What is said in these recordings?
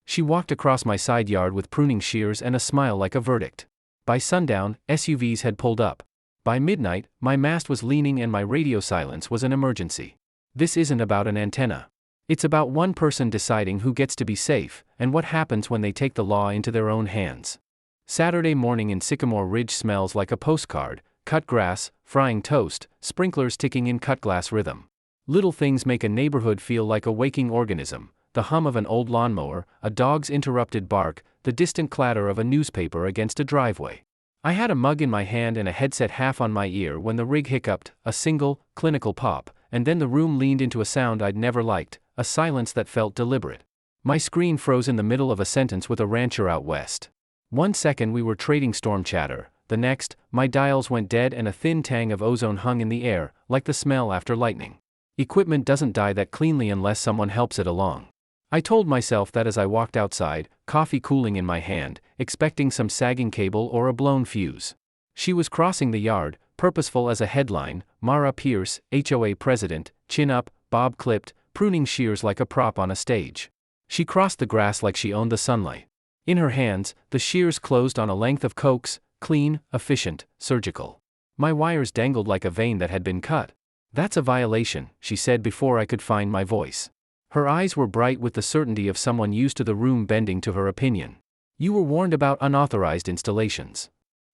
She walked across my side yard with pruning shears and a smile like a verdict. By sundown, SUVs had pulled up. By midnight, my mast was leaning and my radio silence was an emergency. This isn't about an antenna. It's about one person deciding who gets to be safe, and what happens when they take the law into their own hands. Saturday morning in Sycamore Ridge smells like a postcard: cut grass, frying toast, sprinklers ticking in cut glass rhythm. Little things make a neighborhood feel like a waking organism: the hum of an old lawnmower, a dog's interrupted bark, the distant clatter of a newspaper against a driveway. I had a mug in my hand and a headset half on my ear when the rig hiccuped, a single, clinical pop, and then the room leaned into a sound I'd never liked, a silence that felt deliberate. My screen froze in the middle of a sentence with a rancher out west. 1 second we were trading storm chatter, the next, my dials went dead and a thin tang of ozone hung in the air, like the smell after lightning. Equipment doesn't die that cleanly unless someone helps it along. I told myself that as I walked outside, coffee cooling in my hand, expecting some sagging cable or a blown fuse. She was crossing the yard, purposeful as a headline: Mara Pierce, HOA president, chin up, bob clipped, pruning shears like a prop on a stage. She crossed the grass like she owned the sunlight. In her hands, the shears closed on a length of coax, clean, efficient, surgical. My wires dangled like a vein that had been cut. "That's a violation," she said before I could find my voice. Her eyes were bright with the certainty of someone used to the room bending to her opinion. "You were warned about unauthorized installations."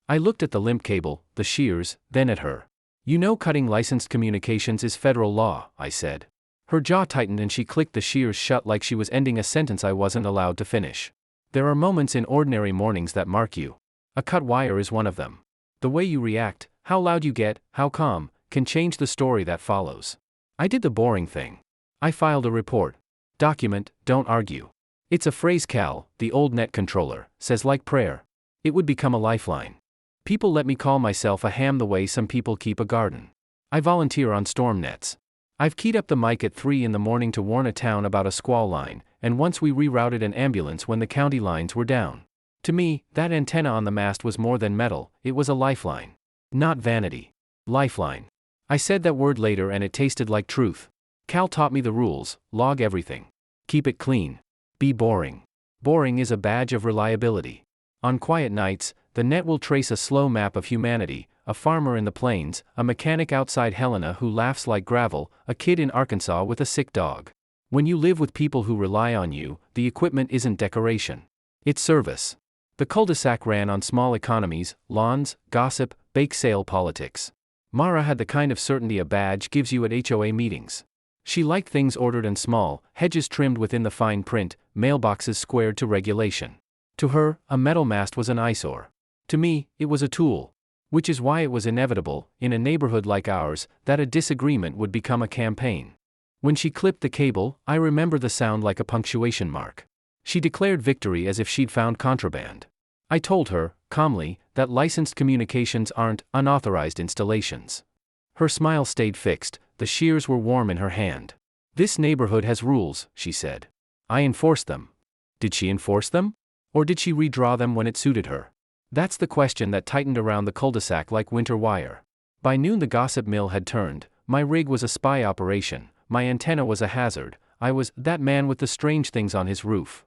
I looked at the limp cable, the shears, then at her. "You know cutting licensed communications is federal law," I said. Her jaw tightened and she clicked the shears shut like she was ending a sentence I wasn't allowed to finish. There are moments in ordinary mornings that mark you. A cut wire is one of them. The way you react, how loud you get, how calm, can change the story that follows. I did the boring thing. I filed a report. Document, don't argue. It's a phrase Cal, the old net controller, says like prayer. It would become a lifeline. People let me call myself a ham the way some people keep a garden. I volunteer on storm nets. I've keyed up the mic at 3 in the morning to warn a town about a squall line, and once we rerouted an ambulance when the county lines were down. To me, that antenna on the mast was more than metal, it was a lifeline. Not vanity. Lifeline. I said that word later and it tasted like truth. Cal taught me the rules: log everything. Keep it clean. Be boring. Boring is a badge of reliability. On quiet nights, the net will trace a slow map of humanity: a farmer in the plains, a mechanic outside Helena who laughs like gravel, a kid in Arkansas with a sick dog. When you live with people who rely on you, the equipment isn't decoration. It's service. The cul-de-sac ran on small economies: lawns, gossip, bake sale politics. Mara had the kind of certainty a badge gives you at HOA meetings. She liked things ordered and small, hedges trimmed within the fine print, mailboxes squared to regulation. To her, a metal mast was an eyesore. To me, it was a tool. Which is why it was inevitable, in a neighborhood like ours, that a disagreement would become a campaign. When she clipped the cable, I remember the sound like a punctuation mark. She declared victory as if she'd found contraband. I told her, calmly, that licensed communications aren't unauthorized installations. Her smile stayed fixed, the shears were warm in her hand. "This neighborhood has rules," she said. "I enforced them." Did she enforce them? Or did she redraw them when it suited her? That's the question that tightened around the cul-de-sac like winter wire. By noon the gossip mill had turned. My rig was a spy operation, my antenna was a hazard, I was that man with the strange things on his roof.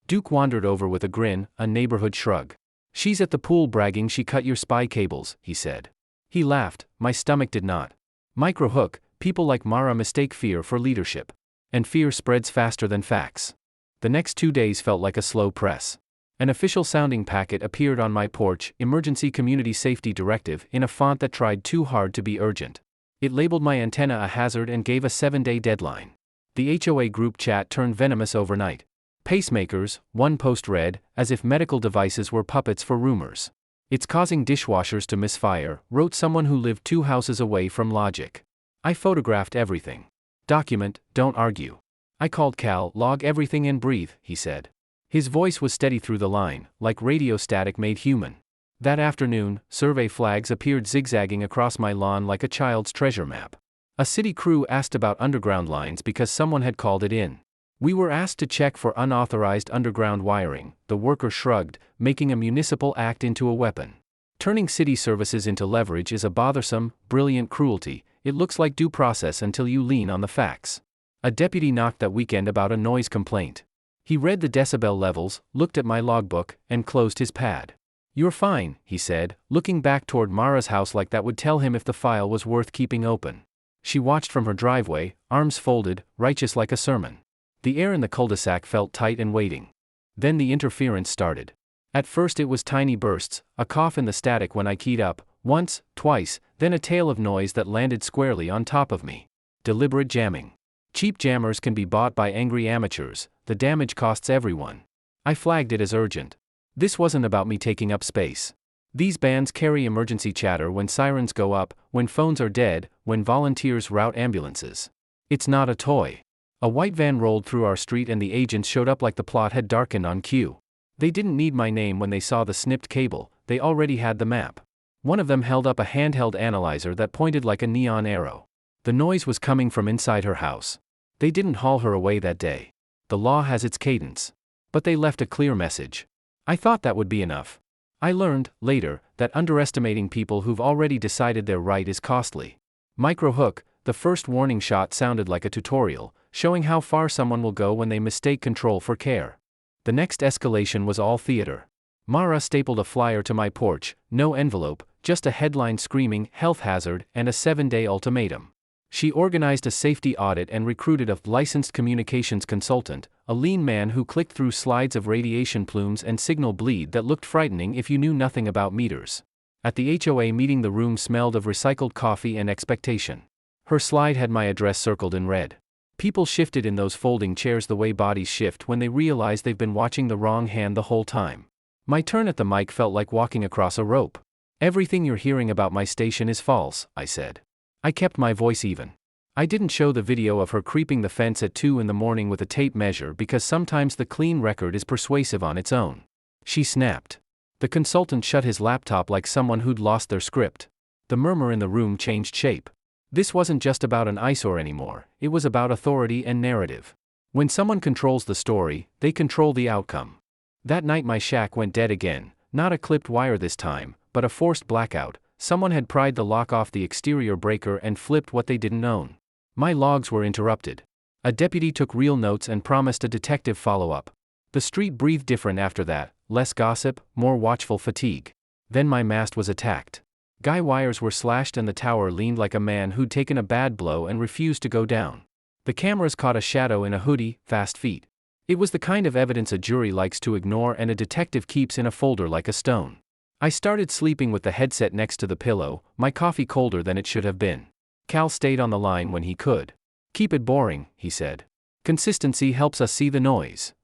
Duke wandered over with a grin, a neighborhood shrug. "She's at the pool bragging she cut your spy cables," he said. He laughed, my stomach did not. Micro-hook, people like Mara mistake fear for leadership. And fear spreads faster than facts. The next 2 days felt like a slow press. An official sounding packet appeared on my porch: Emergency Community Safety Directive, in a font that tried too hard to be urgent. It labeled my antenna a hazard and gave a 7-day deadline. The HOA group chat turned venomous overnight. Pacemakers, one post read, as if medical devices were puppets for rumors. "It's causing dishwashers to misfire," wrote someone who lived 2 houses away from Logic. I photographed everything. Document, don't argue. I called Cal. "Log everything and breathe," he said. His voice was steady through the line, like radio static made human. That afternoon, survey flags appeared zigzagging across my lawn like a child's treasure map. A city crew asked about underground lines because someone had called it in. We were asked to check for unauthorized underground wiring. The worker shrugged, making a municipal act into a weapon. Turning city services into leverage is a bothersome, brilliant cruelty. It looks like due process until you lean on the facts. A deputy knocked that weekend about a noise complaint. He read the decibel levels, looked at my logbook, and closed his pad. "You're fine," he said, looking back toward Mara's house like that would tell him if the file was worth keeping open. She watched from her driveway, arms folded, righteous like a sermon. The air in the cul-de-sac felt tight and waiting. Then the interference started. At first it was tiny bursts, a cough in the static when I keyed up, once, twice, then a tail of noise that landed squarely on top of me. Deliberate jamming. Cheap jammers can be bought by angry amateurs, the damage costs everyone. I flagged it as urgent. This wasn't about me taking up space. These bands carry emergency chatter when sirens go up, when phones are dead, when volunteers route ambulances. It's not a toy. A white van rolled through our street and the agents showed up like the plot had darkened on cue. They didn't need my name when they saw the snipped cable, they already had the map. One of them held up a handheld analyzer that pointed like a neon arrow. The noise was coming from inside her house. They didn't haul her away that day. The law has its cadence. But they left a clear message. I thought that would be enough. I learned, later, that underestimating people who've already decided they're right is costly. Microhook, the first warning shot sounded like a tutorial, showing how far someone will go when they mistake control for care. The next escalation was all theater. Mara stapled a flyer to my porch, no envelope, just a headline screaming, "health hazard," and a 7-day ultimatum. She organized a safety audit and recruited a licensed communications consultant, a lean man who clicked through slides of radiation plumes and signal bleed that looked frightening if you knew nothing about meters. At the HOA meeting, the room smelled of recycled coffee and expectation. Her slide had my address circled in red. People shifted in those folding chairs the way bodies shift when they realize they've been watching the wrong hand the whole time. My turn at the mic felt like walking across a rope. "Everything you're hearing about my station is false," I said. I kept my voice even. I didn't show the video of her creeping the fence at 2 in the morning with a tape measure because sometimes the clean record is persuasive on its own. She snapped. The consultant shut his laptop like someone who'd lost their script. The murmur in the room changed shape. This wasn't just about an eyesore anymore, it was about authority and narrative. When someone controls the story, they control the outcome. That night my shack went dead again, not a clipped wire this time, but a forced blackout. Someone had pried the lock off the exterior breaker and flipped what they didn't own. My logs were interrupted. A deputy took real notes and promised a detective follow-up. The street breathed different after that, less gossip, more watchful fatigue. Then my mast was attacked. Guy wires were slashed and the tower leaned like a man who'd taken a bad blow and refused to go down. The cameras caught a shadow in a hoodie, fast feet. It was the kind of evidence a jury likes to ignore and a detective keeps in a folder like a stone. I started sleeping with the headset next to the pillow, my coffee colder than it should have been. Cal stayed on the line when he could. "Keep it boring," he said. "Consistency helps us see the noise."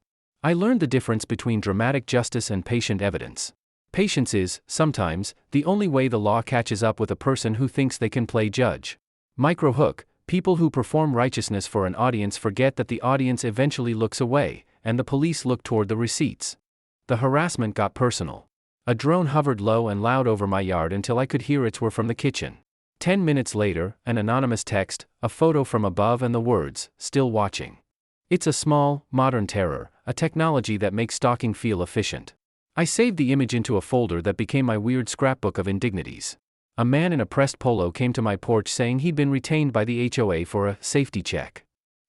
I learned the difference between dramatic justice and patient evidence. Patience is, sometimes, the only way the law catches up with a person who thinks they can play judge. Microhook, people who perform righteousness for an audience forget that the audience eventually looks away, and the police look toward the receipts. The harassment got personal. A drone hovered low and loud over my yard until I could hear its whir from the kitchen. 10 minutes later, an anonymous text, a photo from above and the words, "Still watching." It's a small, modern terror, a technology that makes stalking feel efficient. I saved the image into a folder that became my weird scrapbook of indignities. A man in a pressed polo came to my porch saying he'd been retained by the HOA for a safety check.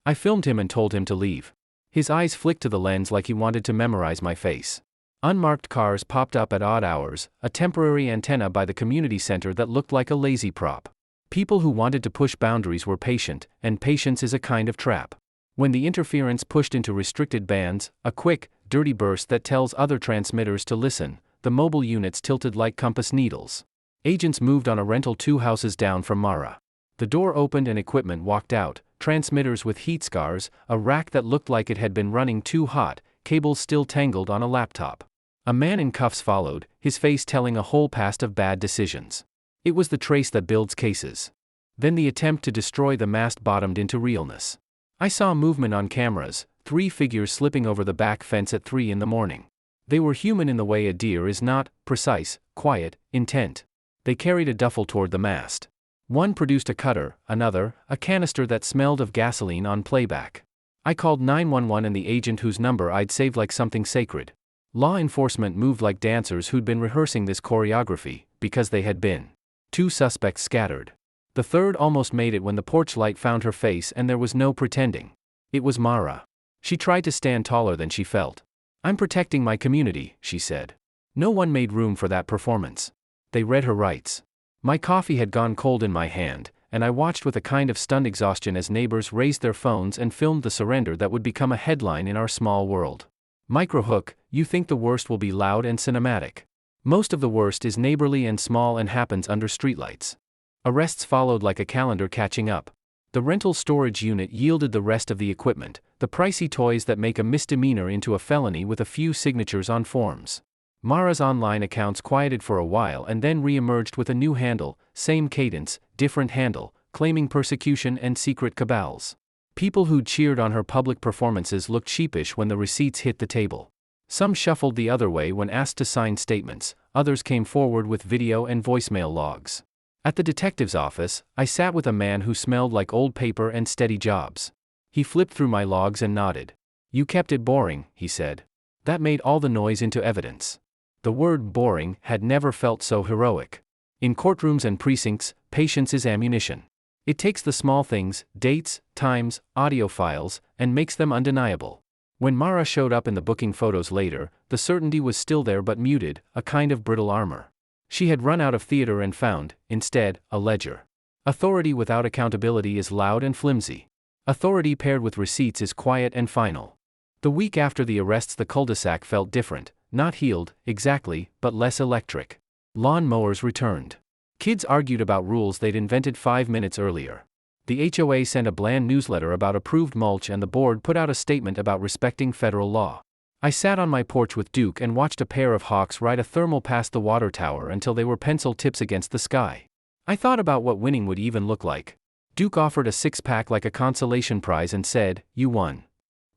I filmed him and told him to leave. His eyes flicked to the lens like he wanted to memorize my face. Unmarked cars popped up at odd hours, a temporary antenna by the community center that looked like a lazy prop. People who wanted to push boundaries were patient, and patience is a kind of trap. When the interference pushed into restricted bands, a quick, dirty burst that tells other transmitters to listen, the mobile units tilted like compass needles. Agents moved on a rental 2 houses down from Mara. The door opened and equipment walked out, transmitters with heat scars, a rack that looked like it had been running too hot, cables still tangled on a laptop. A man in cuffs followed, his face telling a whole past of bad decisions. It was the trace that builds cases. Then the attempt to destroy the mast bottomed into realness. I saw movement on cameras, 3 figures slipping over the back fence at 3 in the morning. They were human in the way a deer is not, precise, quiet, intent. They carried a duffel toward the mast. One produced a cutter, another, a canister that smelled of gasoline on playback. I called 911 and the agent whose number I'd saved like something sacred. Law enforcement moved like dancers who'd been rehearsing this choreography, because they had been. 2 suspects scattered. The third almost made it when the porch light found her face and there was no pretending. It was Mara. She tried to stand taller than she felt. "I'm protecting my community," she said. No one made room for that performance. They read her rights. My coffee had gone cold in my hand, and I watched with a kind of stunned exhaustion as neighbors raised their phones and filmed the surrender that would become a headline in our small world. Microhook, you think the worst will be loud and cinematic. Most of the worst is neighborly and small and happens under streetlights. Arrests followed like a calendar catching up. The rental storage unit yielded the rest of the equipment, the pricey toys that make a misdemeanor into a felony with a few signatures on forms. Mara's online accounts quieted for a while and then re-emerged with a new handle, same cadence, different handle, claiming persecution and secret cabals. People who'd cheered on her public performances looked sheepish when the receipts hit the table. Some shuffled the other way when asked to sign statements, others came forward with video and voicemail logs. At the detective's office, I sat with a man who smelled like old paper and steady jobs. He flipped through my logs and nodded. "You kept it boring," he said. That made all the noise into evidence. The word boring had never felt so heroic. In courtrooms and precincts, patience is ammunition. It takes the small things, dates, times, audio files, and makes them undeniable. When Mara showed up in the booking photos later, the certainty was still there but muted, a kind of brittle armor. She had run out of theater and found, instead, a ledger. Authority without accountability is loud and flimsy. Authority paired with receipts is quiet and final. The week after the arrests, the cul-de-sac felt different, not healed, exactly, but less electric. Lawn mowers returned. Kids argued about rules they'd invented 5 minutes earlier. The HOA sent a bland newsletter about approved mulch and the board put out a statement about respecting federal law. I sat on my porch with Duke and watched a pair of hawks ride a thermal past the water tower until they were pencil tips against the sky. I thought about what winning would even look like. Duke offered a 6-pack like a consolation prize and said, "You won."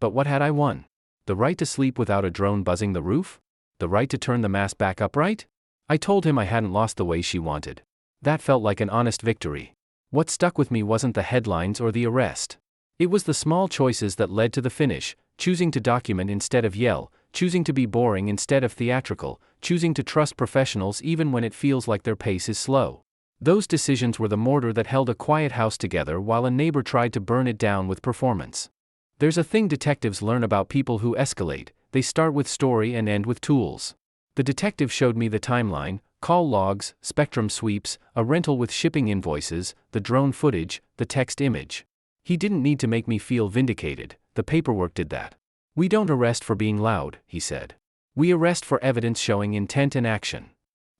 But what had I won? The right to sleep without a drone buzzing the roof? The right to turn the mast back upright? I told him I hadn't lost the way she wanted. That felt like an honest victory. What stuck with me wasn't the headlines or the arrest. It was the small choices that led to the finish, choosing to document instead of yell, choosing to be boring instead of theatrical, choosing to trust professionals even when it feels like their pace is slow. Those decisions were the mortar that held a quiet house together while a neighbor tried to burn it down with performance. There's a thing detectives learn about people who escalate: they start with story and end with tools. The detective showed me the timeline, call logs, spectrum sweeps, a rental with shipping invoices, the drone footage, the text image. He didn't need to make me feel vindicated, the paperwork did that. "We don't arrest for being loud," he said. "We arrest for evidence showing intent and action."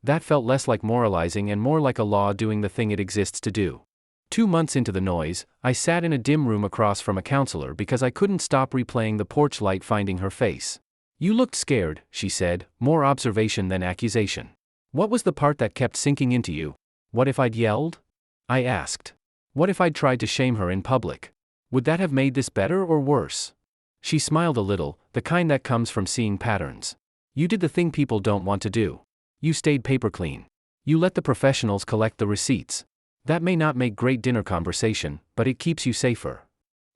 That felt less like moralizing and more like a law doing the thing it exists to do. 2 months into the noise, I sat in a dim room across from a counselor because I couldn't stop replaying the porch light finding her face. "You looked scared," she said, more observation than accusation. "What was the part that kept sinking into you? What if I'd yelled?" I asked. What if I'd tried to shame her in public? Would that have made this better or worse? She smiled a little, the kind that comes from seeing patterns. "You did the thing people don't want to do. You stayed paper clean. You let the professionals collect the receipts. That may not make great dinner conversation, but it keeps you safer."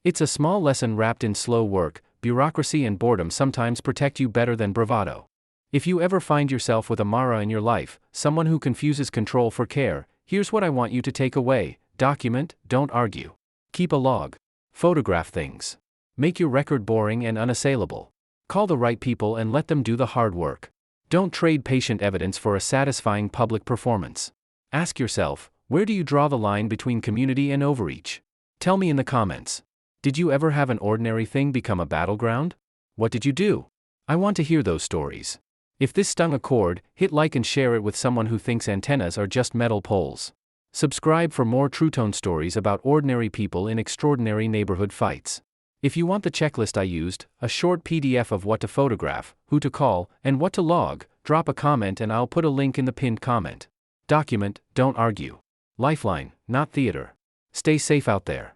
It's a small lesson wrapped in slow work. Bureaucracy and boredom sometimes protect you better than bravado. If you ever find yourself with a Mara in your life, someone who confuses control for care, here's what I want you to take away: document, don't argue. Keep a log. Photograph things. Make your record boring and unassailable. Call the right people and let them do the hard work. Don't trade patient evidence for a satisfying public performance. Ask yourself, where do you draw the line between community and overreach? Tell me in the comments. Did you ever have an ordinary thing become a battleground? What did you do? I want to hear those stories. If this stung a chord, hit like and share it with someone who thinks antennas are just metal poles. Subscribe for more True Tone stories about ordinary people in extraordinary neighborhood fights. If you want the checklist I used, a short PDF of what to photograph, who to call, and what to log, drop a comment and I'll put a link in the pinned comment. Document, don't argue. Lifeline, not theater. Stay safe out there.